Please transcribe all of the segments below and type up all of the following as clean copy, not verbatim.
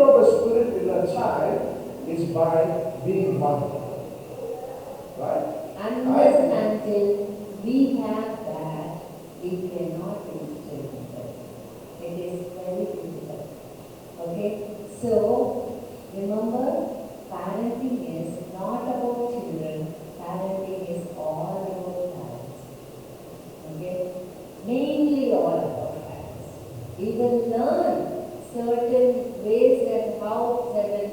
of the Spirit in a child is by being one. Right? Unless and until we have that, we cannot instill it. It is very difficult. Okay? So, remember, parenting is not about children. Parenting is all about parents. Okay? Mainly all about parents. We will learn certain ways and how certain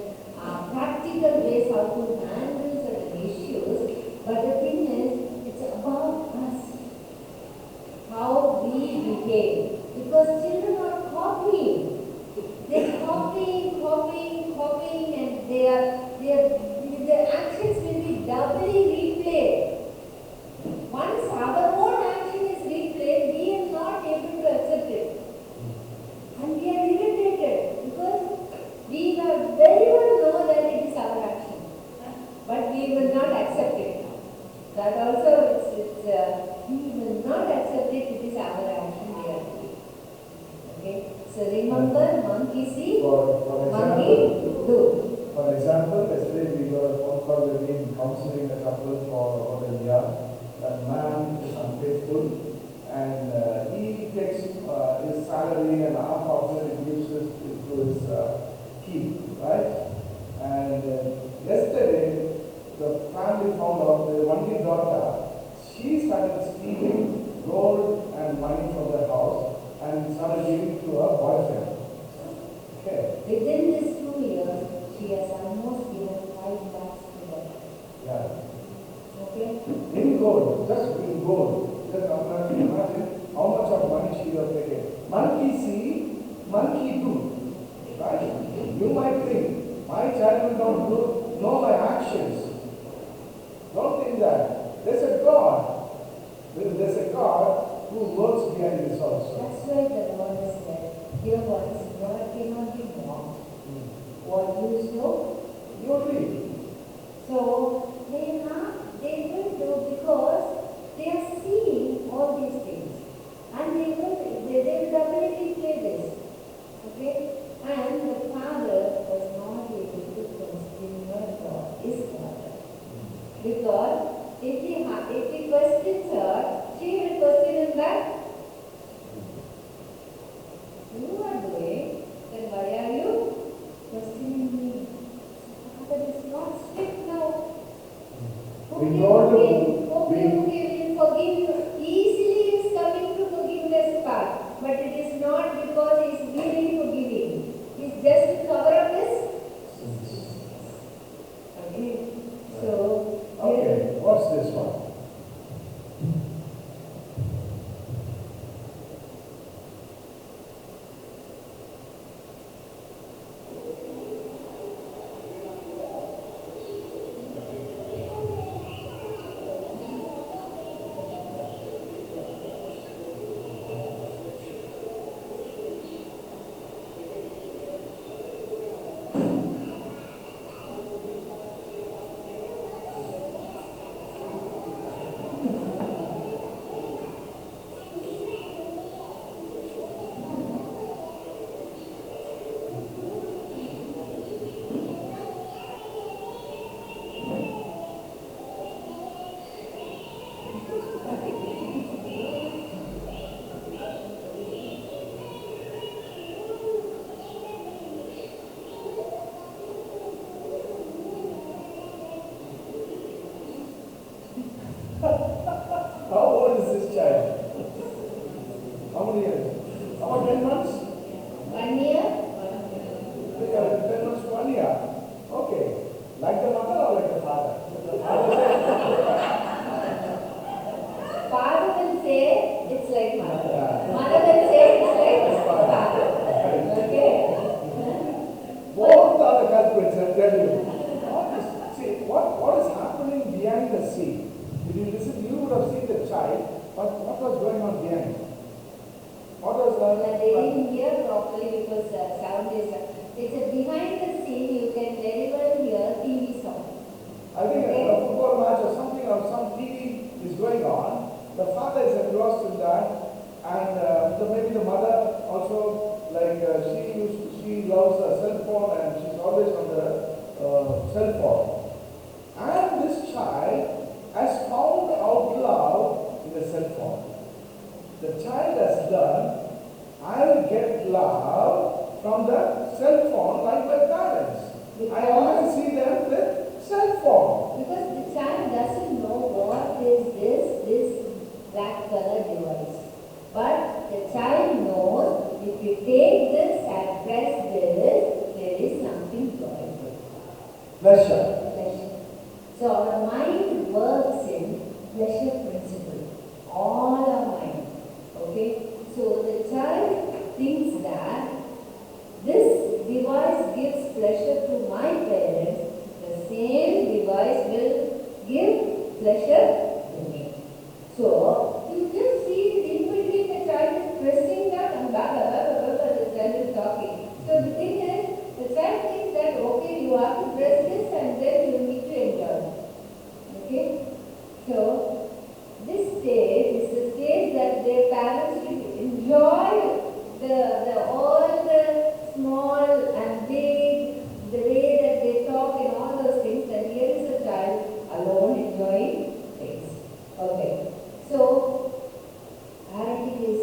practical ways how to handle certain issues. But the thing is, it's about us. How we behave. Because children are copying. They're copying, and their actions will be doubly replayed. Once our own action is replayed, we are not able to accept it. And we are irritated because we have very well know that it is our action. But we will not accept it. That also, we will not accept it is our action we are doing. Okay? So remember, monkey see, monkey do. For example, yesterday we got a phone call with him counseling a couple for about a year. That man is unfaithful and he takes his salary and half of it he gives it to his kid, right? And yesterday the family found out the only daughter, she started stealing gold and money from the house and started giving to her boyfriend. Okay. Within these 2 years, she has almost given 5 lakhs to them. Yeah. Okay? In gold, just in gold. Just imagine how much of money she was taking. Monkey see, monkey do. Right? You might think, my child will not know my actions. Don't think that. There's a God. There's a God who works behind this also. That's why the Lord has said, dear ones, God cannot be mocked. What you sow, you reap. So they will do because they are seeing all these things. And they will definitely play this. Okay? And the father was not able to question his daughter. Because if he questions her, she will question him back. You are doing, then why are you questioning me? Father is not strict now. Okay, will forgive you. Easily is coming to forgiveness part. But it is not because he is really forgiving. He is just to cover up his. Okay. So, okay, what's this one? How old is this child? How many years? About 10 months? 1 year? 10 months, 1 year. Okay. Like the mother or like the father? Father will say it's like mother. Mother will say it's like father. Okay? Both are the culprits, I tell you. What is happening behind the scene? If you listen, you would have seen the child, but what was going on behind? What was They didn't hear properly because the sound is. It's a behind the scene, you can very well hear TV sound. I think a football match or something or some TV is going on. The father is engrossed in that, and maybe the mother also, like she loves her cell phone and phone like my parents. I Because- always see them with cell phone. Because the child doesn't know what is this black color device. But the child knows if you take this and press this, there is something joyful. Pleasure. Pleasure. So our mind works in pleasure principle. All our mind. Okay? So the child thinks that this device gives pleasure to my parents, the same device will give pleasure to me. So you just see in between the child is pressing that and blah blah blah blah blah, the child is talking. So the thing is, the child thinks that okay, you have to press this and then you need to enjoy. Okay? So this stage is the stage that their parents will enjoy the all the small and big, the way that they talk and all those things, and here is a child alone enjoying things. Okay. So parenting is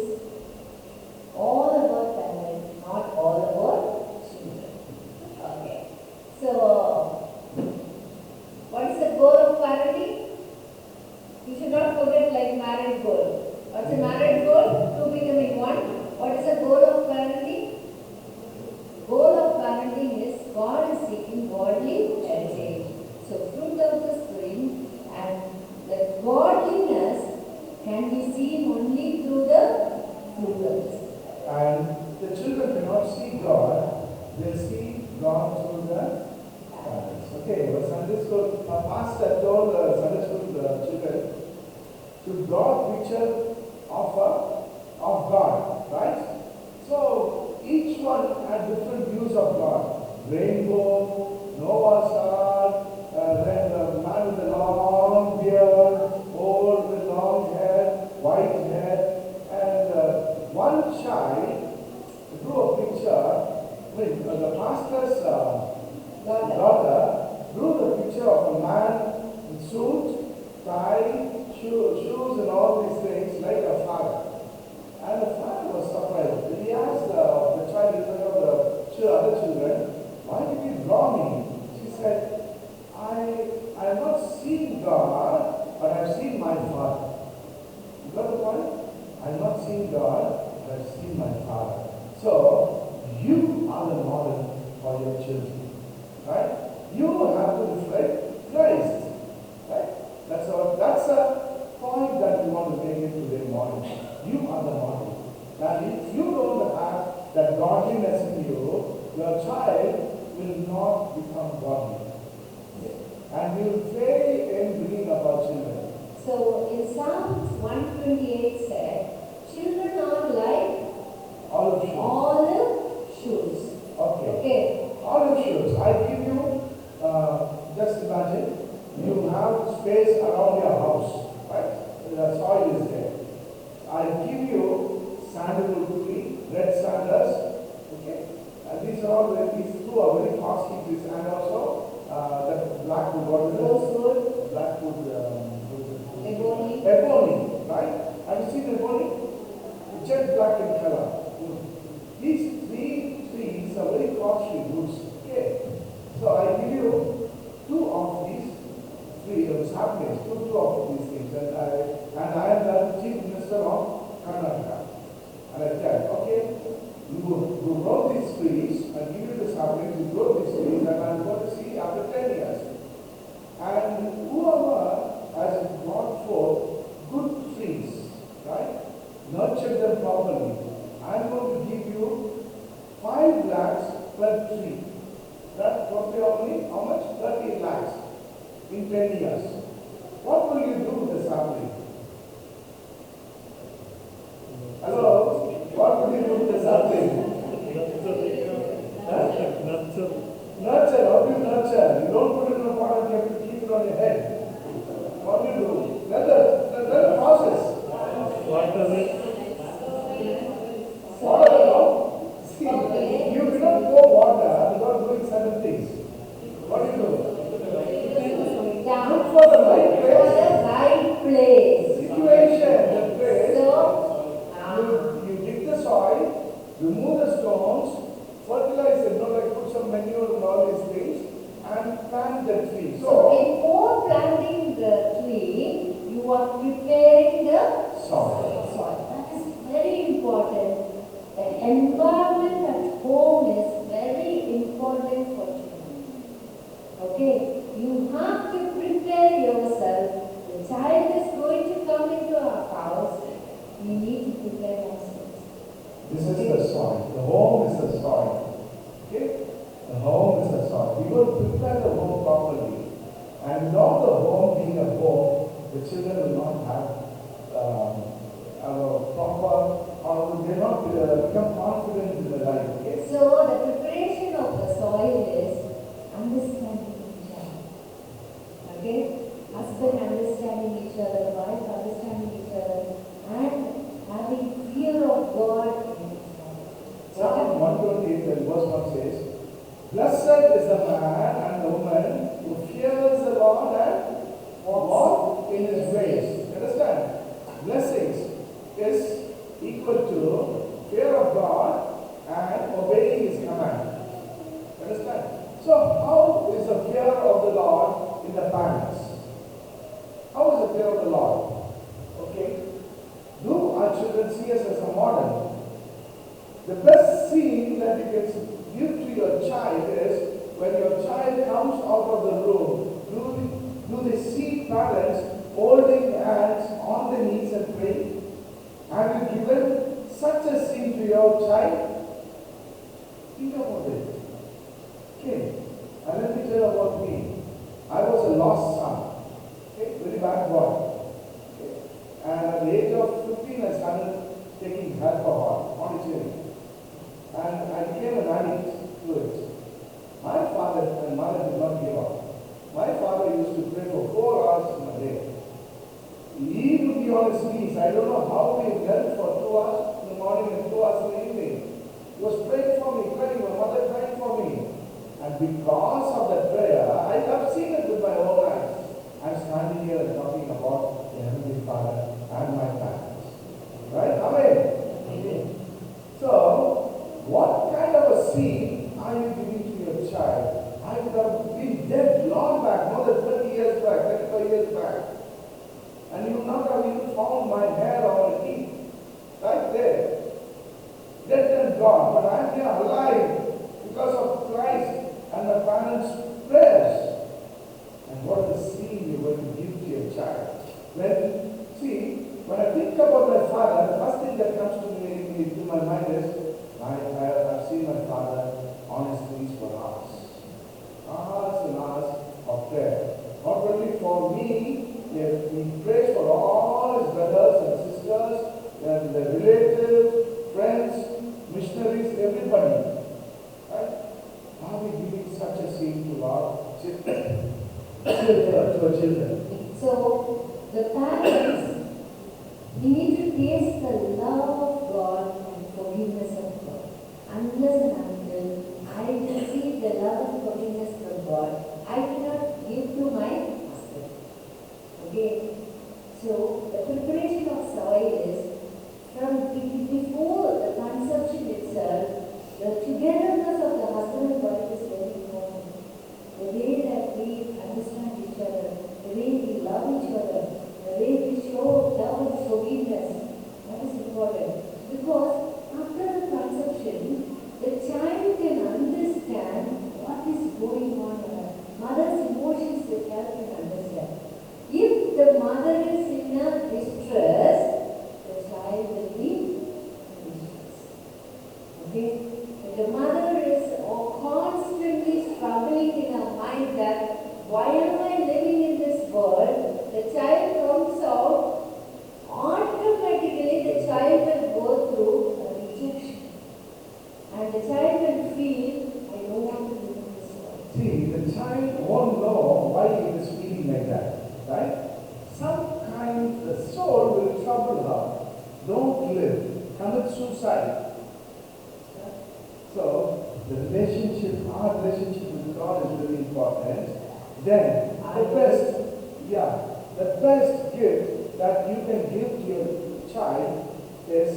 all about parents, not all about children. Okay. So what is the goal of parenting? You should not forget like marriage goal. What's the marriage goal? Two becoming one. What is the goal of parenting? Goal of parenting is God is seeking godly heritage. So fruit of the spring and the godliness can be seen only through the fruit of the spirit. And the children cannot see God, they see God through the parents. Okay, well, Sunday school, a pastor told Sunday school children to draw a picture of God, right? So each one had different views of God. Rainbow, Noah's Ark, then the man with the long beard, old with long hair, white hair, and one child drew a picture. I mean, the pastor's daughter drew the picture of a man in suit, tie, shoes, and all these things like a father. And the father was surprised. He asked the child in front of the other children, "Why did you draw me?" She said, I have not seen God, but I have seen my Father. You got the point? I have not seen God, but I have seen my Father. So, you are the model for your children. Right? You have to reflect Christ. Right? That's a point that we want to make it today morning. You are the model. Now, if you don't have that godliness in you, your child will not become godly. And we will fail in bringing up our children. So in Psalms 128 said, children are like Olive shoes. olive shoes. Okay. Olive shoes. I give you, just imagine, you have space around your house, right? The soil is there. I give you sandalwood tree, red sandals, okay? And these are all these two are very costly trees, and also the blackwood, what is it? Rosewood. Blackwood, Ebony. ebony, right? Have you seen ebony? It's jet black in color. These three trees are very costly woods. Okay. So I give you two of these three saplings, two of these things, and I am the chief minister of Karnataka. And I tell, okay, you grow these trees, I give you the saplings, you grow these trees, and I'm going to see after 10 years. And whoever has brought forth good trees, right, nurture them properly, I'm going to give you 5 lakhs per tree. That's totally only how much? 30 lakhs in 10 years. What will you do with the sapling? Hello? What will you do with the sapling? Nurture. How do you nurture? You don't put it in a pot and you have to keep it on your head. What do you do? That's the process. Water it. Water, no? See, you cannot pour water without doing certain things. What do you do? Down Look for the right for place. the right place. Situation, the place. So, You dig the soil, remove the stones, fertilize it, not like put the tree. So before planting the tree, you are preparing the soil. soil. That is very important. The environment at home is very important for children. Okay? You have to prepare yourself. The child is going to come into our house. We need to prepare ourselves. This is the soil. The home is the soil. Okay? The home is the soil. We will prepare the home properly. And without the home being a home, the children will not have a proper, or they not become confident in their life. Okay? So the preparation of the soil is understanding each other. Okay? Husband understanding each other, wife understanding each other, and having fear of God in each other. Psalm 128 and verse 1 says, Blessed is the man and the woman who fears the Lord and walk in his ways. Understand? Blessings is equal to fear of God and obeying his command. Understand? So how is the fear of the Lord in the parents? How is the fear of the Lord? Okay? Do our children see us as a model? The best scene that you can give to your child is when your child comes out of the room, do they see parents holding hands on the knees and praying? Have you given such a scene to your child? Think about it. Okay. And let me tell you about me. I was a lost son. Okay. Very bad boy. Okay. And at the age of 15, I started taking alcohol, monitoring. And I became an addict to it. My father and mother did not give up. My father used to pray for 4 hours in a day. He would be on his knees. I don't know how he knelt for 2 hours in the morning and 2 hours in the evening. He was praying for me, praying. My mother praying for me. And because of that prayer, I have seen it with my own eyes. I'm standing here and talking about the Heavenly Father and my parents. Right? Amen. Amen. So, what kind of a seed are you giving to your child? I would have been dead long back, more than 30 years back, 35 years back. And you would not have even found my hair or my teeth. Right there. Dead and gone. But I am here alive because of Christ and my parents' prayers. And what is the seed you're going to give to your child? When I think about my father, the first thing that comes to my mind is, I've seen my father on his knees for hours. Hours and hours of prayer. Not only for me, he prays for all his brothers and sisters, and the relatives, friends, missionaries, everybody. Right? Are we giving such a scene to our children? To our children? So the parents need to taste the love of God and forgiveness of God. Unless and until I receive the love and forgiveness from God, I cannot give to my husband. Okay? So the preparation of soil is from before the conception itself. The togetherness of the husband and wife is very important. The way that we understand each other, the way we love each other, the way we show love and forgiveness, that is important. Because after the conception, the child can understand what is going on in her. Mother's emotions the child can understand. If the mother is in a distress, the child will be in distress. Okay? If the mother is constantly struggling in her mind that why am I living in this world, the child comes out, automatically the child will go through a rejection. And the child will feel, I don't want to live in this world. See, the child won't know why he is feeling like that, right? The soul will trouble her. Don't live. Commit suicide. So, the relationship, our relationship with God is very important. Then, the best gift that you can give to your child is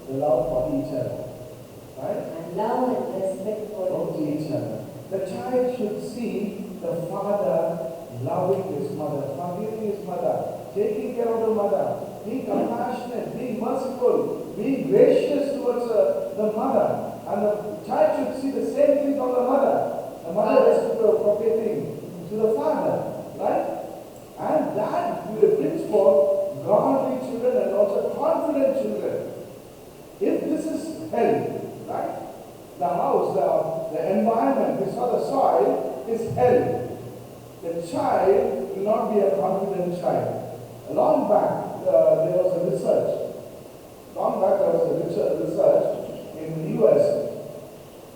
the love for each other. Right? And love and respect for Each other. The child should see the father loving his mother, forgiving his mother, taking care of the mother, being compassionate, being merciful, being gracious towards the mother. And the child should see the same thing from the mother. The mother reciprocating to the father, right? And that brings forth godly children and also confident children. If this is held, right? The house, the environment, the soil is held. The child will not be a confident child. Long back, there was a research. Research in the US.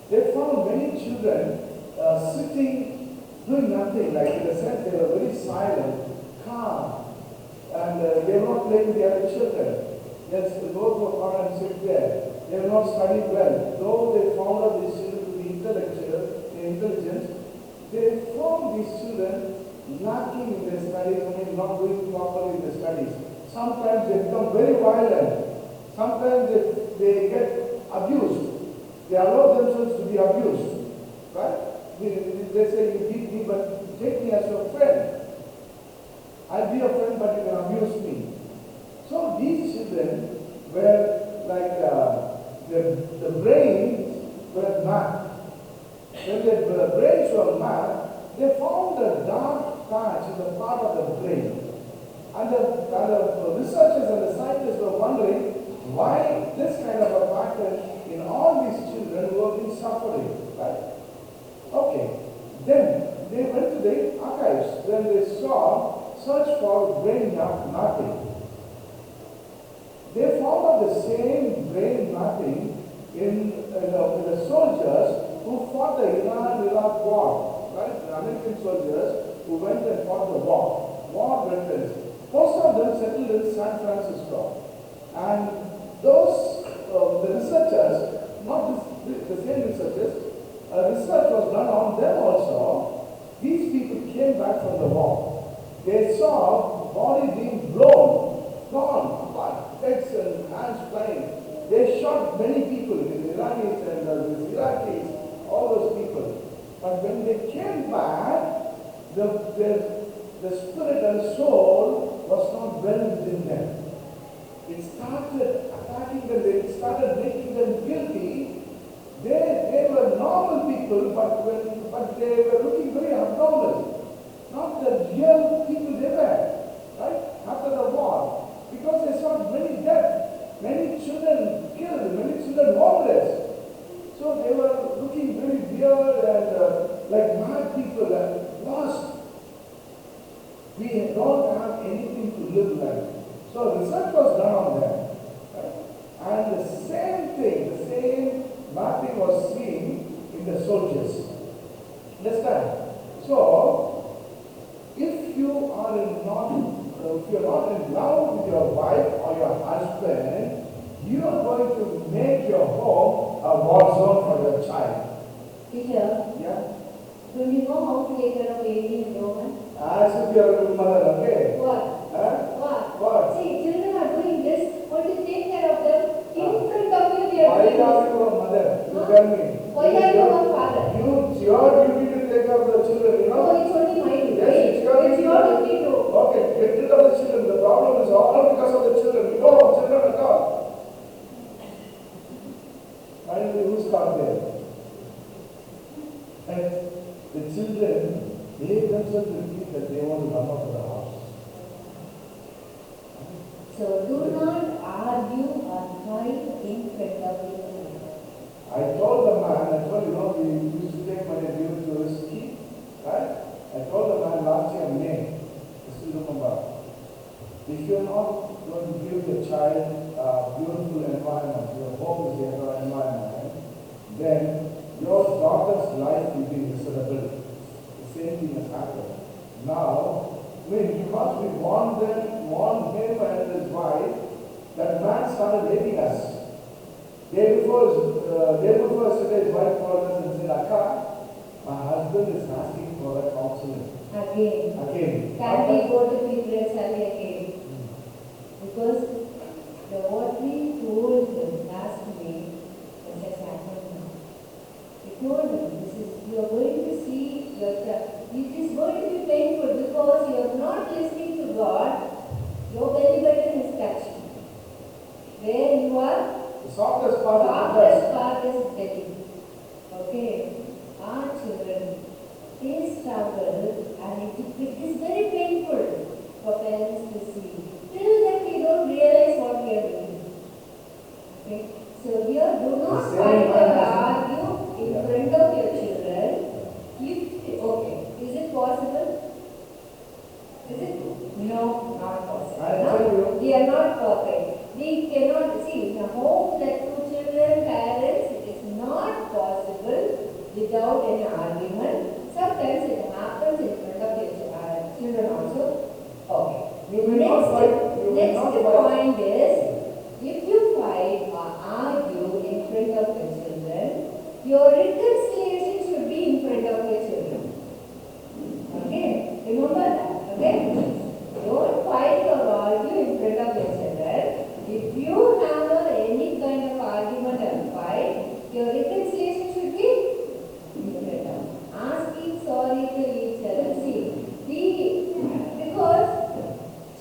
They found many children sitting, doing nothing. Like in a sense, they were very silent, calm, and they were not playing with the other children. Yes, they go to a corner and sit there. They were not studying well. Though they found out these children to be intelligent, they found these children lacking in their studies, not doing properly in their studies. Sometimes they become very violent. Sometimes they get abused. They allow themselves to be abused. Right? They say, you beat me, but take me as your friend. I'll be your friend, but you can abuse me. So these children were like the brains were mad. When their brains were mad, they found a dark patch in the part of the brain. And the researchers and the scientists were wondering why this kind of a pattern in all these children who have been suffering. Right? Okay. Then they went to the archives. Then they search for brain mapping. They found out the same brain mapping in the soldiers who fought the Iran-Iraq war, right? The American soldiers who went and fought the war veterans. Most of them settled in San Francisco. And those, the researchers, not the same researchers, research was done on them also. These people came back from the war. They saw body being blown, gone apart, heads and hands flying. They shot many people, the Iranis and the Iraqis, all those people. But when they came back, the spirit and soul was not well within them. It started attacking them, it started making them guilty. They were normal people, but they were looking very abnormal. Not the real people they were, right? After the war. Because they saw many deaths, many children killed, many children homeless. So they were looking very weird and like mad people and lost. We don't have anything to live like. So research was done on them. Right? And the same thing, the same mapping was seen in the soldiers. Understand? So, if you are not in love with your wife or your husband, you are going to make your home a war zone for your child. Peter, Yeah? do you know how to take care of baby in Roman? As if you are a good mother, okay? What? Huh? What? See, children are doing this, but you take care of them in front of you. They are Why doing are this. you a mother? You tell me. Why are you a father? It's your duty to take care of the children, you know? No, it's only my duty. Yes, it's your It's duty. your duty too. Okay, get rid of the children. The problem is all because of the children. We don't have children at all. Finally, who's caught there? And the children, they themselves repeat that they want to run out of the house. So do not argue or fight in front of your I told the man, we used to take money due to risky, right? I told the man last year, May, I still remember, if you're not going to give your child a beautiful environment, your home is the environment, then your daughter's life will be miserable. The same thing has happened. Now, because we warned him and his wife, that man started hating us. Day before yesterday, his wife called us and said, Akka, my husband is asking for a counseling. Again. Can we go to People's Alley again? Because what we told him last week has just happened now. We told him, you are going to see your child. it is going to be painful because you are not listening to God. Your belly button is touching. Where you are, The softest part of the softest breast. part is belly. Okay, our children, they struggle and it is very painful for parents to see. Till then we don't realize what we are doing. Okay, so here do not The same fight or man. argue in front of your children. Okay, is it possible? Is it? No, not possible. I tell you. We are not perfect. We cannot see in a home that two children, parents, it is not possible without any argument. Sometimes it happens in front of your children also. Okay. You will not fight. You will Next not fight. point is, if you fight or argue in front of your children, your reconciliation should be in front of your children. Okay? Remember that. Okay? Don't fight or argue in front of your children. If you have any kind of argument and fight, your reconciliation should be in front of. Asking sorry to each other. See, because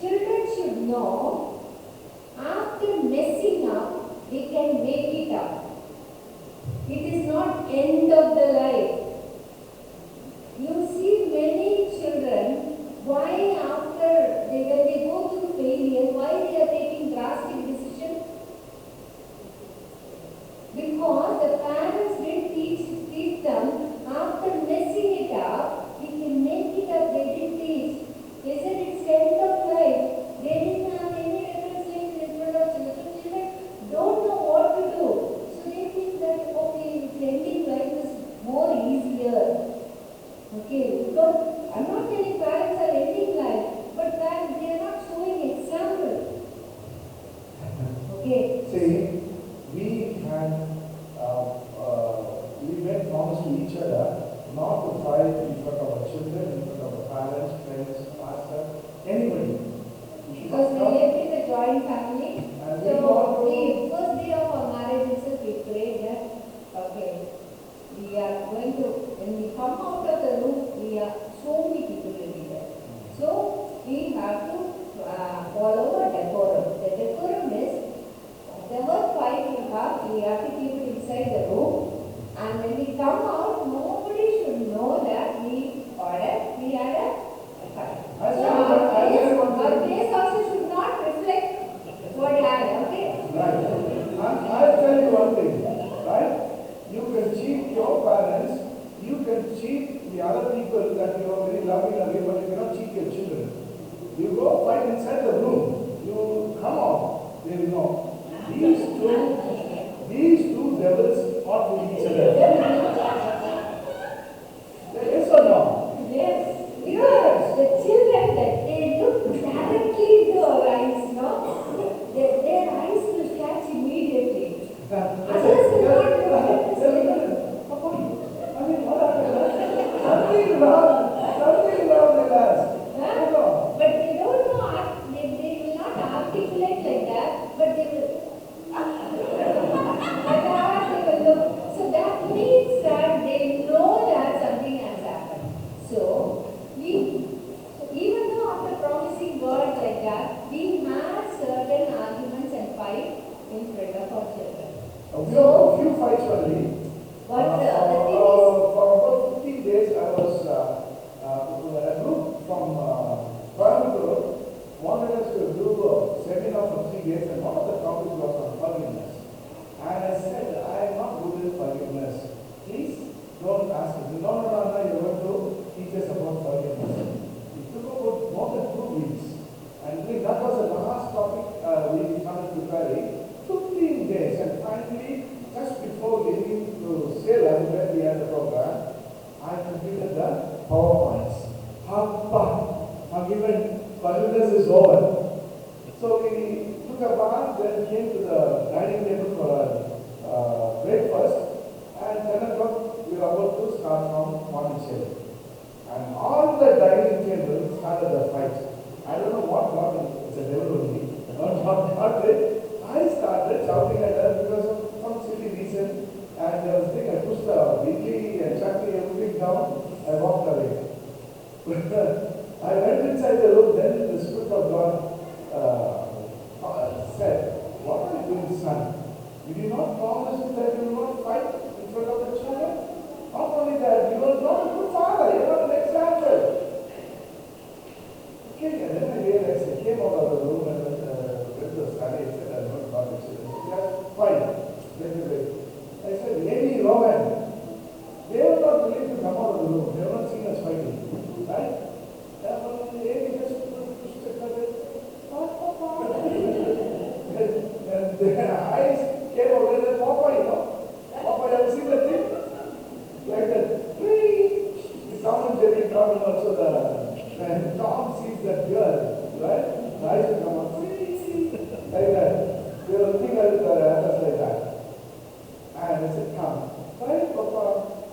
children should know after messing up, we can make it up. It is not end of the life. You see many children, why after when they go through failure, why they are taking drastic decisions? Because the parents didn't teach them after messing it up, we can make it up. They didn't teach. They said it's end of life. They didn't have any reconciliation in front of children. So children don't know what to do. So they think that okay, ending life is more easier. Okay, because I'm not telling parents are ending life, but parents, they are not showing example. Okay. See, we made promise to each other not to fight in front of our children, in front of our parents, friends, pastor, anybody. We should Because we not lived in a joint family, And we so want to- the first day of our marriage itself we prayed that, okay, we are going to, when we come out of the room, we are, so many people will be there. So we have to follow a decorum. The decorum is, whatever fight we have to keep it inside the room. And when we come out, nobody should know that we had a fight. I So tell you one thing. our face also should not reflect what happened, okay? Right. And I'll tell you one thing, right? You can cheat your parents, you can cheat the other people that you are very loving, but you cannot cheat your children. You go fight inside the room, you come out, they will know. These two devils fought with each other. Yes or no? Yes. Because the children that they look directly into our eyes, no? Their eyes will catch immediately. Others will not look at the same. I mean, what happened? Something wrong with us. Huh? But they don't know, they will not articulate like that, but they will. Like that they will look. So that means that they know that something has happened. So even though after promising God like that, we have certain arguments and fight in front of our children. A few fights only. But the thing is, For about 15 days, I was a group from Coimbatore wanted us to do a seminar for 3 days, and one of the topics was on forgiveness. And I said, I am not good with forgiveness. Please don't ask me. No, you're going to teach us about forgiveness. It took about more than 2 weeks. And that was the last topic we started preparing. 15 days, and finally, just before leaving to Salem, where we had the program, I completed the PowerPoints. Forgiveness is over. So we took a bath, then came to the dining table for breakfast, and 10 o'clock we were about to start from morning session. And on the dining table started the fight. I don't know what got it. It's a devil only. What got it. I started shouting at her because of some silly reason, and I was thinking I pushed the idli and chutney, everything down. I walked away. I went inside the room, then the Spirit of God said, "What are you doing, son? You did not promise me that you will not fight in front of the children? Not only that, you are not a good father, you are not an example." Okay, and then I realized I came out of the room and went to the study. I said, "I am not the children." Yes, fine. I said, "Lady Rowan, they were not willing to come out of the room. They were not seeing us fighting. Right? The lady just pushed the curtain. And their eyes came out like that, Papa, you know. Papa, you ever seen that thing? Like that. The Tom and Jerry Tom, also when Tom sees that girl, right? The eyes will come out. Like that. They were looking at us like that. And I said, "Come." "Why, Papa?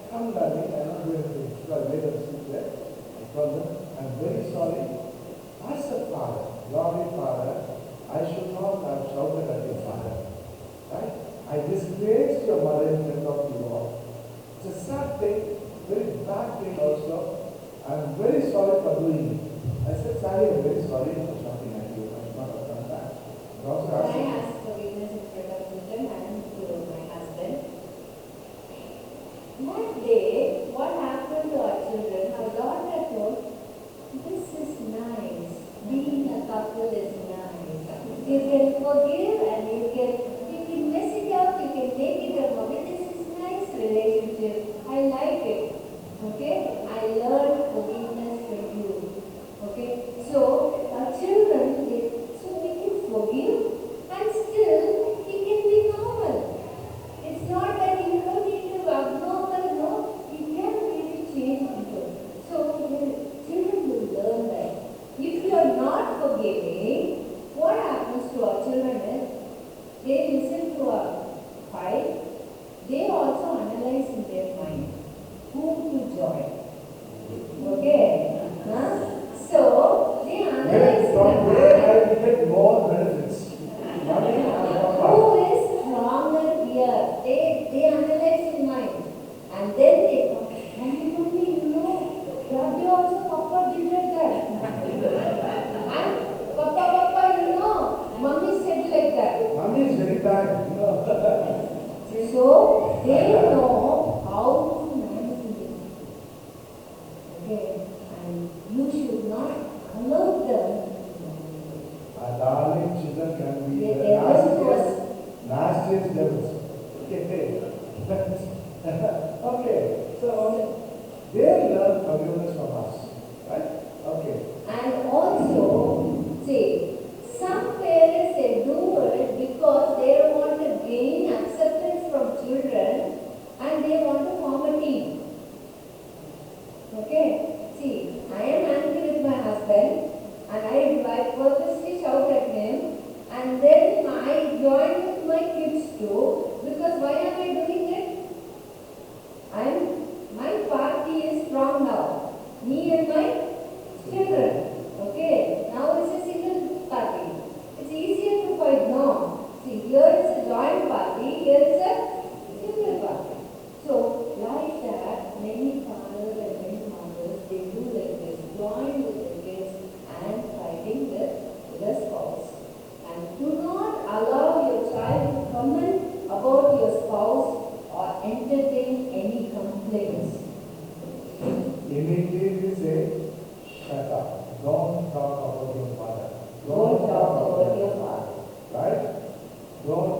Come, darling." "I am not going to." So I made them sit there. I told them, "I'm very sorry. As a father, loving father, I should not have shouted at your father. Right? I disgraced your mother in front of you all. It's a sad thing, very bad thing also. I'm very sorry for doing it." I said, "Sally, I'm very sorry for shouting at you. I should not have done that." I also asked I him, asked forgiveness in front of children and to my husband. That day, what happened to our children, our daughter told, "This is nice. Being a couple is nice. You can forgive and you can mess it up, you can make it a moment. This is nice relationship. I like it. Okay? I learned forgiveness from you." Okay? So, our children, so we can forgive and still he can be normal. It's not that you don't need to abnormal, no. You can really change people. So, children will learn that. If you are not forgiving, what happens to our children is they listen to a fight. They also analyze in their mind who to join. Okay? Huh? So, they analyze from where I will get more benefits. Mommy and Papa. who is stronger here. They analyze in mind. And then they come, "Mommy, you know, Daddy also Papa did like that." And Papa, you know, Mommy said like that. Mommy is very bad, you know. So they know how to manipulate. Okay, and you should not allow them. Our darling children can be They the devils. nastiest devils. Okay, okay. So they learn forgiveness from us, right? Okay. And also, see, some parents they do it because they want to gain acceptance from children and they want to form a team. Okay? See, I am angry with my husband and I purposely shout at him and then I join with my kids too because why am I doing it? My party is strong now. Me and my children. Okay? Now it's a single party. It's easier to fight now. See, here is a joint party, here is a single party. So, like that, many fathers and many mothers, they do like this, join with the kids and fighting with the spouse. And do not allow your child to comment about your spouse or entertain any complaints. Immediately say, "Shut up. Don't talk about your father. Don't talk about your father. Right? Don't.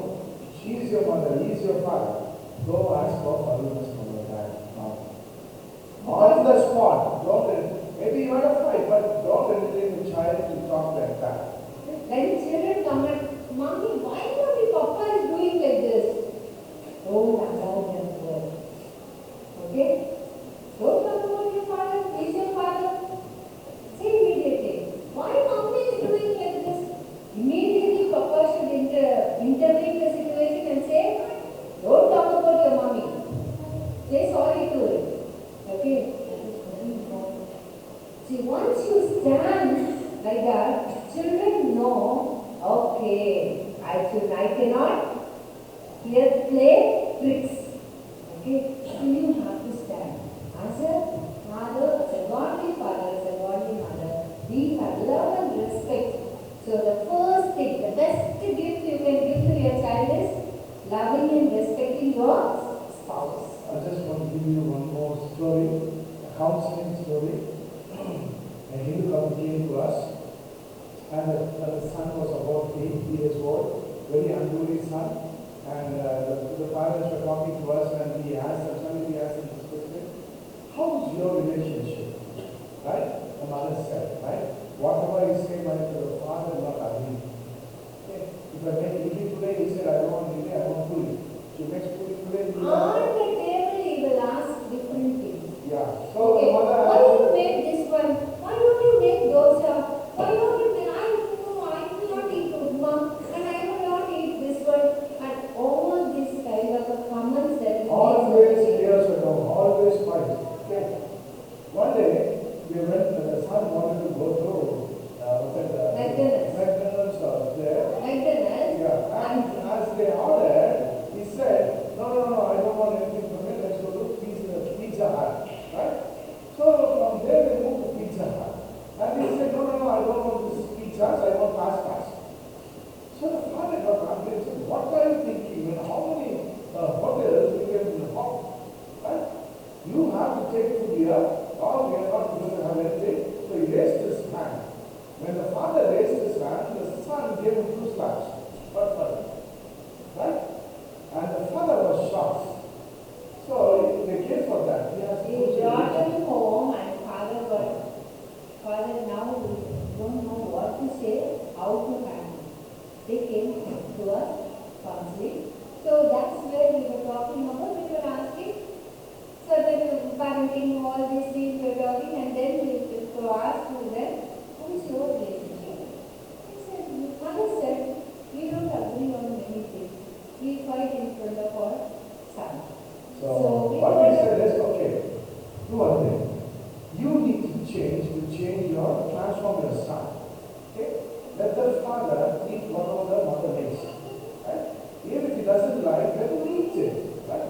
She is your mother. He is your father. Go ask for forgiveness from your dad now. On the spot. Don't. Maybe you had a fight, but don't entertain the child to talk like that. When children comment, "Mommy, why only Papa is doing like this?" Don't allow them to work. Okay? Don't talk about your father. He's your father. Say immediately, "Why Mommy is doing like this?" Immediately Papa should intervene the situation and say, "Don't talk about your mommy. Say sorry to it." Okay? That is very important. See, once you stand like that, children know, okay, I cannot here play tricks. Okay? So you have to stand. As a father, as a godly father, as story, a counseling story. A Hindu couple came to us, and the son was about 8 years old, very unruly son. And the parents were talking to us, and he asked us, this question, how's your relationship? Right? The mother said, right? Whatever you say, the father will not agree. Okay? If I make idli today, he said, I don't want idli, I want puri. She makes puri today, he On the table, he will ask different things. yeah. So Okay, the mother why you make this one? Why don't you make dosa? Why don't you make, I will not eat upma, and I will not eat this one. And all these kind of comments that he always makes. years ago, always fight. Okay. One day, we went, the son wanted to go to, McDonald's. McDonald's there. McDonald's. Yeah, and as they ordered, he said, no, I don't want anything from it, let's go to Pizza Hut, right? So from there they moved to Pizza Hut. And he said, no, I don't want this pizzas, I want pastas. So the father got angry and said, what are you thinking? How many hotels you can hop? Right? You have to take food here, or we are not going to have anything. So he raised his hand. When the father raised his hand, the son gave him 2 slaps. Right? And the father was shocked. So they came for that. He brought him home, and father now don't know what to say, how to handle. They came to us counseling. So that's where we were talking about. We were asking certain parenting, all these things we were talking, and then we to ask them, how is your relationship? Mother said, we don't agree on many things. We fight in front of our son. So we what he said is, okay, do one thing. You need to transform your son. Okay? Let the father eat whatever the mother makes. Right? Even if he doesn't like, let him eat it. Right?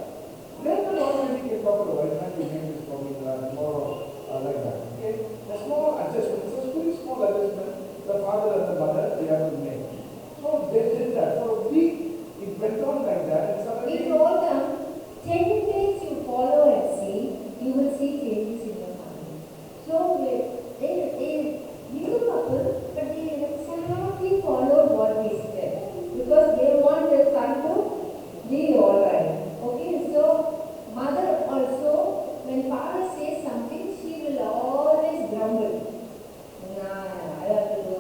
Then the Lord will take talk about why can't you make this for me tomorrow like that. Okay? A small adjustment. It's a very small adjustment the father and the mother they have to make. So they did that. For a week it went on like that, and suddenly we told them 10 days you follow and see, you will see changes in your family. So they new couple, but they exactly followed what we said because they want their son to be alright. Okay, so mother also, when father says something, she will always grumble. I have to do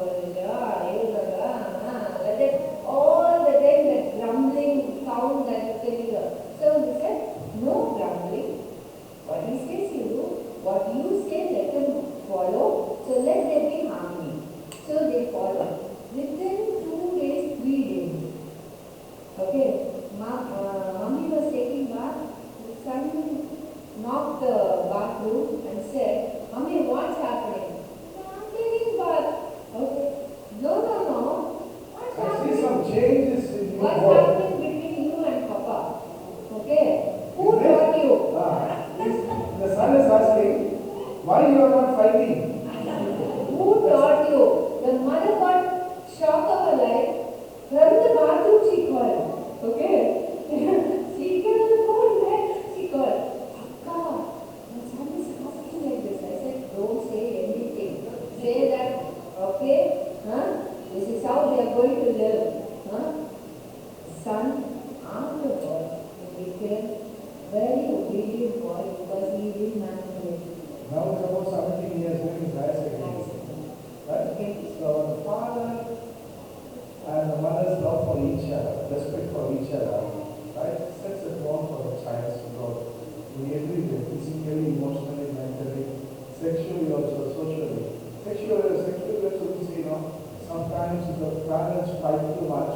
all the time that grumbling sound that you can hear. So he said, no grumbling. What he says you do, what you say let them follow, so let there be harmony. So they follow. Within 2 days, 3 days. Okay, mommy was taking bath, the son knocked the bathroom and said, Mommy, what's happening? I'm taking bath. Okay. No. What's I happening? see some changes in your What's work. happening between you and Papa? Okay? Who taught you? The son is asking, why you are not fighting? Who taught you? The mother got shock of her life. From the bathroom she called. Okay? She came on the phone there. She called. Akka, my son is asking like this. I said, don't say anything. Say that, okay? This is how they are going to live. Son, afterwards, he became very obedient boy because he didn't manipulate. Now it's about 17 years old, he's higher secondary. Right? So the father and the mother's love for each other, respect for each other, right, sets a tone for the child's growth. We agree with physically, emotionally, mentally, sexually also, socially. Sexually also we say, sometimes if the parents fight too much,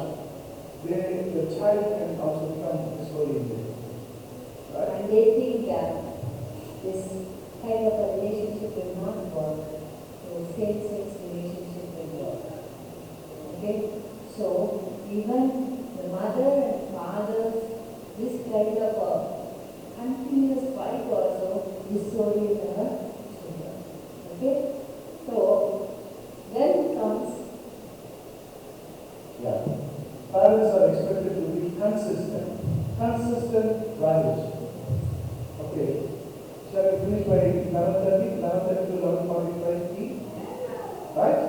the child can also become disorganized. Right? And they think that this kind of a relationship will not work. So same-sex relationship will work. Okay? So even the mother and father, this kind of a continuous fight also disorient her children. Okay? So then comes Parents are expected to be consistent values. Okay, shall we finish 11:30, 11:30 to 11:45 p. Right?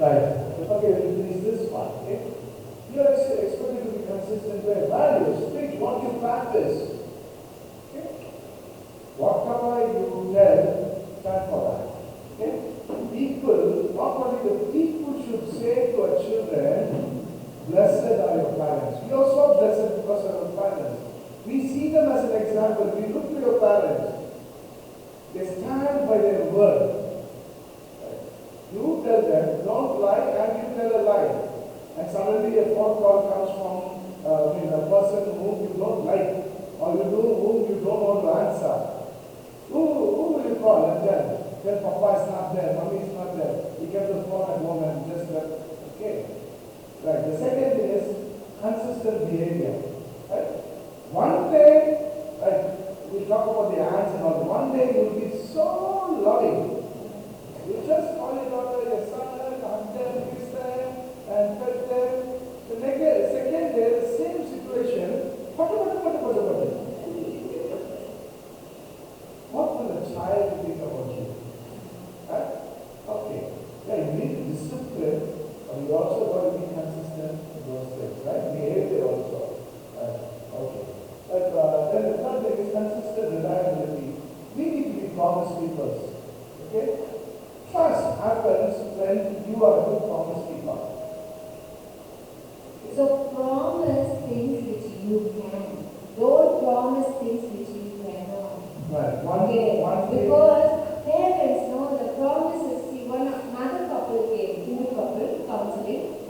Right. Okay, we'll finish this part. Okay? You are expected to be consistent with values. Preach what you practice. Okay? Whatever you tell, stand for that. Okay? People, not only the people should say to our children, blessed are your parents. We also are blessed because of our parents. We see them as an example. We look to your parents. They stand by their word. You tell them, don't lie, and you tell a lie. And suddenly a phone call comes from a person whom you don't like, or you know whom you don't want to answer. Who will you call and tell Papa is not there, Mommy is not there. He kept the phone at home and just left. Okay. Right. The second thing is consistent behavior. Right? One day, we'll talk about the ants and all. One day you'll be so loving. You just call your daughter, your son, hug them, kiss them, and touch them. The second day, the same situation. What will the child think about you? Right? Okay. Yeah, you need discipline, but you also got to be consistent in those things, right? Behavior also. Okay. Then the third thing is consistent reliability. We need to be promise keepers. Okay? Trust happens when you are a good promise keeper. So promise things which you can. Don't promise things which you cannot. Right. Because parents know the promises. See, another couple came, Hindu couple, counseling.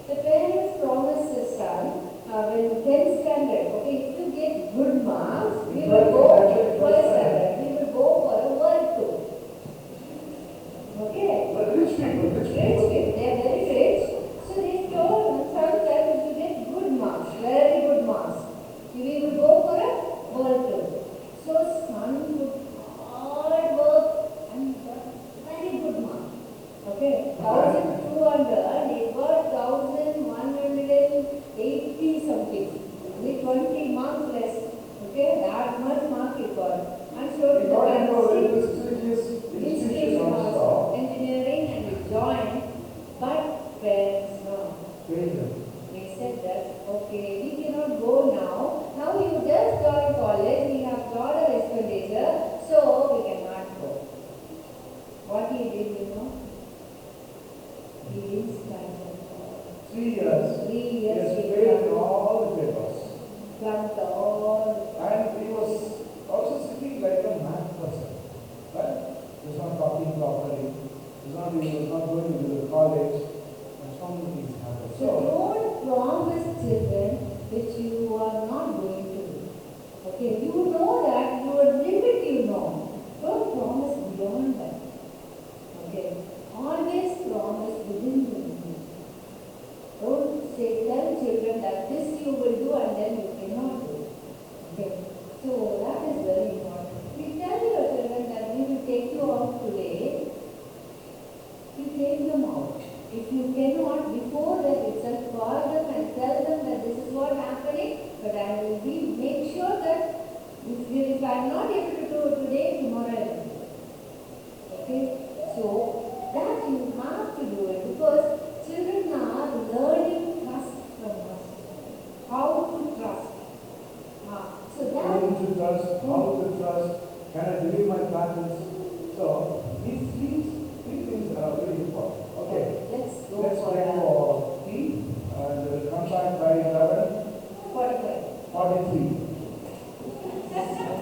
The parents promised his son, when 10th standard, okay, if you get good marks, we will go to 12th standard. We will go for a world tour. Okay? But rich people. They are very rich. So they told son that if you get good marks, very good marks, we will go for a world tour. So son would hard work and got very good marks. Okay? 1,200, he got 1,180 something. Only 20 marks less. Okay? That much mark he got. And so He the got into a very parents prestigious institution institution also. also, engineering, and we joined, but parents no. They said that, okay, we cannot go now. Now you just joined college, we have lot of expenditure, so we cannot go. What he did, you know? He didn't stand for 3 years. 3 He years. has He failed in all the papers. flunked all. And he was also sitting like a mad person. Right? He was not talking properly. He was not going to the college. And so many things happened. So don't promise children which you are not going to do. Okay, you know that your limit you know. Don't promise beyond that. Okay, always promise within the limit. Don't tell children that this you will do and then you cannot do. Okay, so that is very important. We tell your children that we will take you out today. You take them out. If you cannot, before that itself, call them